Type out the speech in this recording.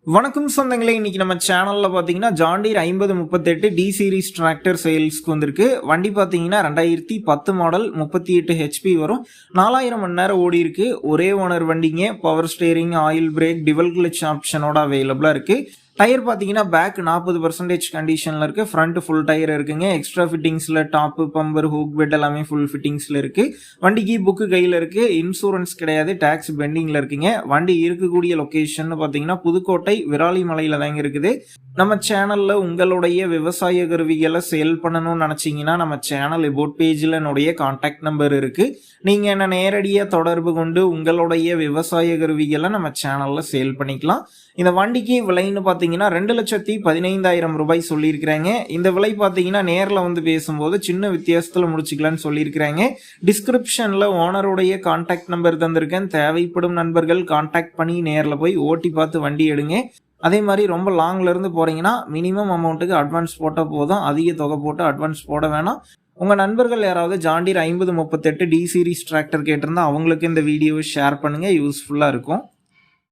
வணக்கம் சொந்தங்களே, இன்னைக்கு நம்ம சேனல்ல பாத்தீங்கன்னா John Deere 5038 D series tractor சேல்ஸ்க்கு வந்திருக்கு. வண்டி பாத்தீங்கன்னா 2010 மாடல் 38 ஹெச்பி வரும். 4000 மணி நேரம் ஓடி இருக்கு. ஒரே ஓனர் வண்டிங்க. Power steering, oil brake, dual clutch ஆப்ஷனோட அவைலபிளா இருக்கு. டயர் பார்த்தீங்கன்னா பேக் 40% கண்டிஷனில் இருக்குது. ஃப்ரண்ட் ஃபுல் டயர் இருக்குங்க. எக்ஸ்ட்ரா ஃபிட்டிங்ஸில் டாப்பு, பம்பர், ஹூக் பெட் எல்லாமே ஃபுல் ஃபிட்டிங்ஸில் இருக்குது. வண்டிக்கு புக்கு கையில் இருக்குது. இன்சூரன்ஸ் கிடையாது. டேக்ஸ் பெண்டிங்கில் இருக்குங்க. வண்டி இருக்கக்கூடிய லொக்கேஷன் பார்த்தீங்கன்னா புதுக்கோட்டை விராலிமலையில் தாங்க இருக்குது. நம்ம சேனலில் உங்களுடைய விவசாய கருவிகளை சேல் பண்ணணும்னு நினச்சிங்கன்னா நம்ம சேனல் எபோட் பேஜில் என்னுடைய கான்டாக்ட் நம்பர் இருக்குது. நீங்கள் என்ன நேரடியாக தொடர்பு கொண்டு உங்களுடைய விவசாய கருவிகளை நம்ம சேனலில் சேல் பண்ணிக்கலாம். இந்த வண்டிக்கு விலைன்னு பார்த்தீங்கன்னா 2,15,000 ரூபாய் சொல்லியிருக்கிறாங்க. இந்த விலை பார்த்தீங்கன்னா நேரில் வந்து பேசும்போது சின்ன வித்தியாசத்தில் முடிச்சுக்கலான்னு சொல்லியிருக்கிறாங்க. டிஸ்கிரிப்ஷனில் ஓனருடைய கான்டாக்ட் நம்பர் தந்திருக்கேன். தேவைப்படும் நண்பர்கள் கான்டாக்ட் பண்ணி நேரில் போய் ஓட்டி பார்த்து வண்டி எடுங்க. அதே மாதிரி ரொம்ப லாங்லேருந்து போகிறீங்கன்னா மினிமம் அமௌண்ட்டுக்கு அட்வான்ஸ் போட்டால் போதும். அதிக தொகை போட்டு அட்வான்ஸ் போட வேணாம். உங்கள் நண்பர்கள் யாராவது John Deere 5038 D series tractor கேட்டிருந்தா அவங்களுக்கு இந்த வீடியோவை ஷேர் பண்ணுங்கள். யூஸ்ஃபுல்லாக இருக்கும்.